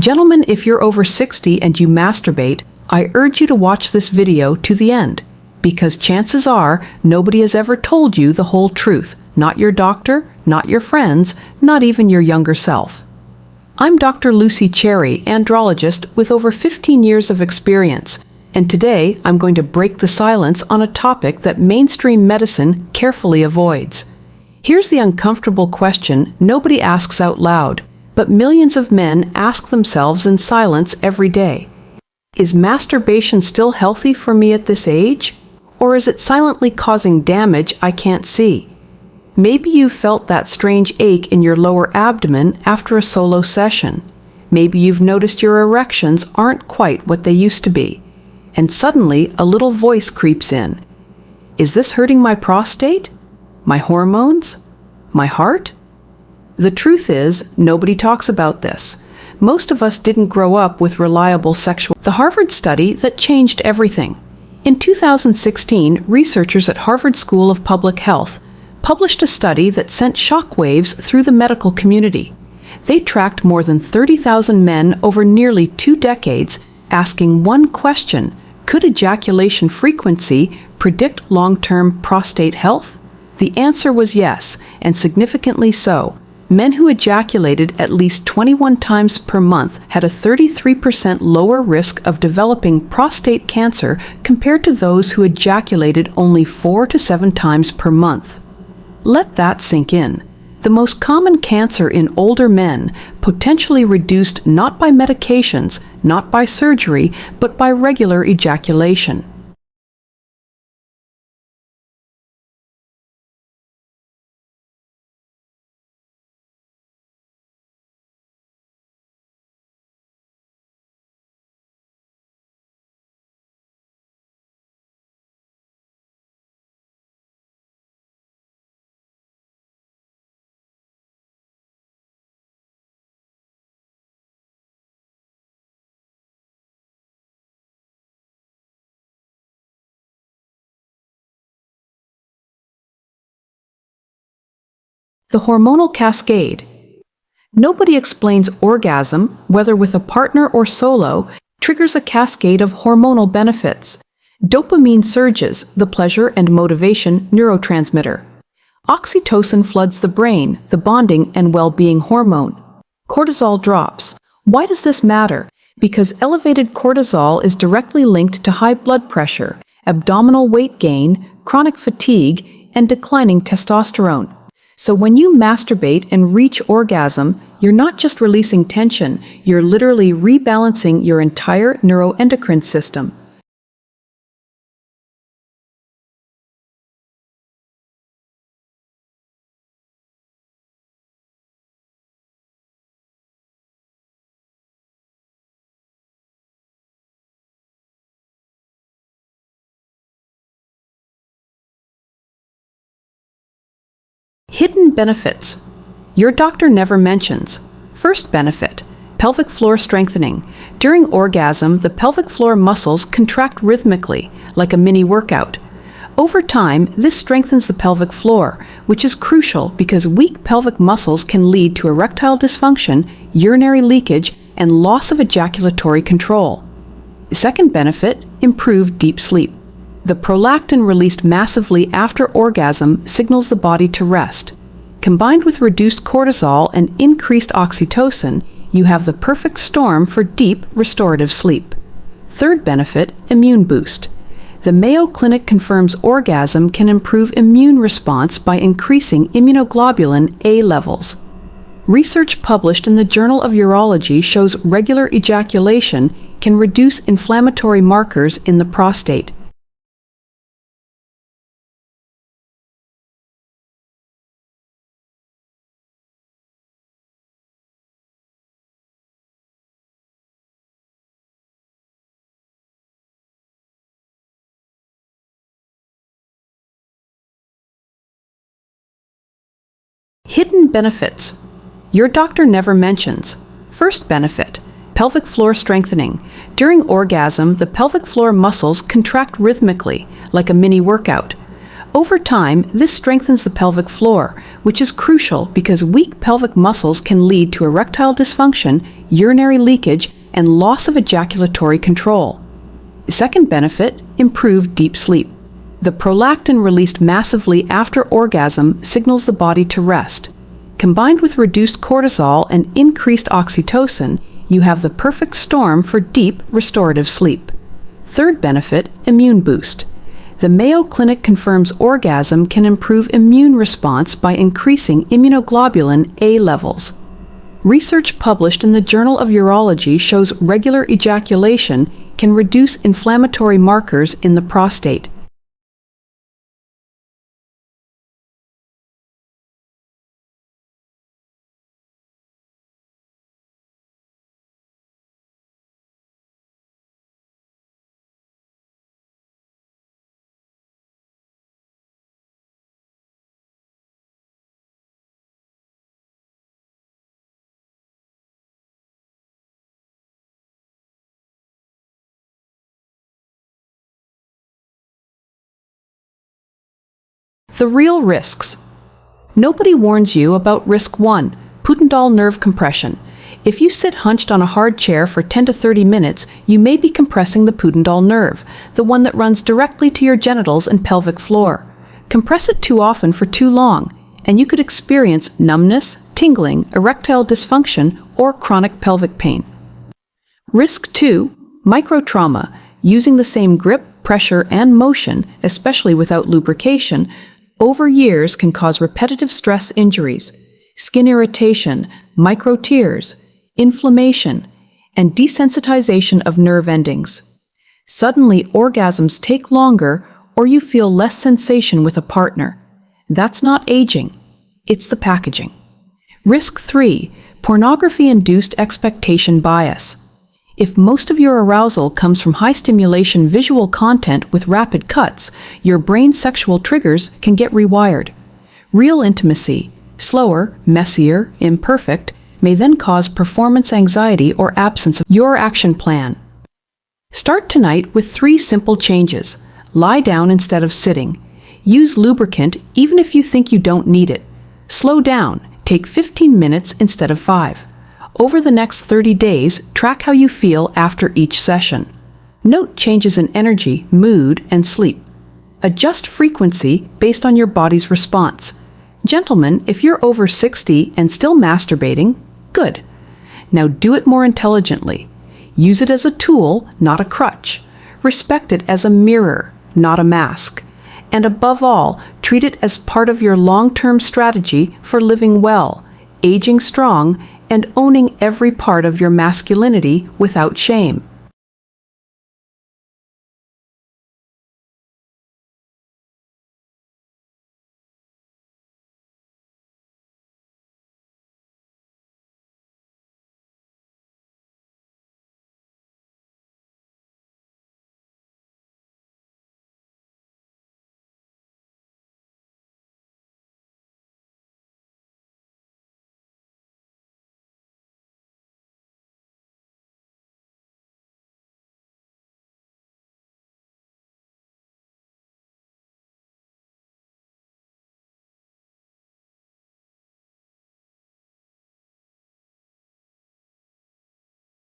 Gentlemen, if you're over 60 and you masturbate, I urge you to watch this video to the end, because chances are nobody has ever told you the whole truth, not your doctor, not your friends, not even your younger self. I'm Dr. Lucy Cherry, andrologist with over 15 years of experience, and today I'm going to break the silence on a topic that mainstream medicine carefully avoids. Here's the uncomfortable question nobody asks out loud, but millions of men ask themselves in silence every day. Is masturbation still healthy for me at this age? Or is it silently causing damage I can't see? Maybe you've felt that strange ache in your lower abdomen after a solo session. Maybe you've noticed your erections aren't quite what they used to be. And suddenly a little voice creeps in. Is this hurting my prostate? My hormones? My heart? The truth is, nobody talks about this. Most of us didn't grow up with reliable sexual. The Harvard study that changed everything. In 2016, researchers at Harvard School of Public Health published a study that sent shockwaves through the medical community. They tracked more than 30,000 men over nearly 2 decades, asking one question: could ejaculation frequency predict long-term prostate health? The answer was yes, and significantly so. Men who ejaculated at least 21 times per month had a 33% lower risk of developing prostate cancer compared to those who ejaculated only 4 to 7 times per month. Let that sink in. The most common cancer in older men, potentially reduced not by medications, not by surgery, but by regular ejaculation. The hormonal cascade. Nobody explains orgasm, whether with a partner or solo, triggers a cascade of hormonal benefits. Dopamine surges, the pleasure and motivation neurotransmitter. Oxytocin floods the brain, the bonding and well-being hormone. Cortisol drops. Why does this matter? Because elevated cortisol is directly linked to high blood pressure, abdominal weight gain, chronic fatigue, and declining testosterone. So when you masturbate and reach orgasm, you're not just releasing tension, you're literally rebalancing your entire neuroendocrine system. Hidden benefits. Your doctor never mentions. First benefit, pelvic floor strengthening. During orgasm, the pelvic floor muscles contract rhythmically, like a mini workout. Over time, this strengthens the pelvic floor, which is crucial because weak pelvic muscles can lead to erectile dysfunction, urinary leakage, and loss of ejaculatory control. Second benefit, improved deep sleep. The prolactin released massively after orgasm signals the body to rest. Combined with reduced cortisol and increased oxytocin, you have the perfect storm for deep, restorative sleep. Third benefit, immune boost. The Mayo Clinic confirms orgasm can improve immune response by increasing immunoglobulin A levels. Research published in the Journal of Urology shows regular ejaculation can reduce inflammatory markers in the prostate. Hidden benefits. Your doctor never mentions. First benefit, pelvic floor strengthening. During orgasm, the pelvic floor muscles contract rhythmically, like a mini workout. Over time, this strengthens the pelvic floor, which is crucial because weak pelvic muscles can lead to erectile dysfunction, urinary leakage, and loss of ejaculatory control. Second benefit, improved deep sleep. The prolactin released massively after orgasm signals the body to rest. Combined with reduced cortisol and increased oxytocin, you have the perfect storm for deep, restorative sleep. Third benefit, immune boost. The Mayo Clinic confirms orgasm can improve immune response by increasing immunoglobulin A levels. Research published in the Journal of Urology shows regular ejaculation can reduce inflammatory markers in the prostate. The real risks. Nobody warns you about risk 1, pudendal nerve compression. If you sit hunched on a hard chair for 10 to 30 minutes, you may be compressing the pudendal nerve, the one that runs directly to your genitals and pelvic floor. Compress it too often for too long, and you could experience numbness, tingling, erectile dysfunction, or chronic pelvic pain. Risk 2, microtrauma. Using the same grip, pressure, and motion, especially without lubrication, over years can cause repetitive stress injuries, skin irritation, micro tears, inflammation, and desensitization of nerve endings. Suddenly, orgasms take longer or you feel less sensation with a partner. That's not aging, it's the packaging. Risk 3, pornography-induced expectation bias. If most of your arousal comes from high-stimulation visual content with rapid cuts, your brain's sexual triggers can get rewired. Real intimacy, slower, messier, imperfect, may then cause performance anxiety or absence of your action plan. Start tonight with 3 simple changes. Lie down instead of sitting. Use lubricant even if you think you don't need it. Slow down. Take 15 minutes instead of 5. Over the next 30 days, track how you feel after each session. Note changes in energy, mood, and sleep. Adjust frequency based on your body's response. Gentlemen, if you're over 60 and still masturbating, good. Now do it more intelligently. Use it as a tool, not a crutch. Respect it as a mirror, not a mask. And above all, treat it as part of your long-term strategy for living well, aging strong, and owning every part of your masculinity without shame.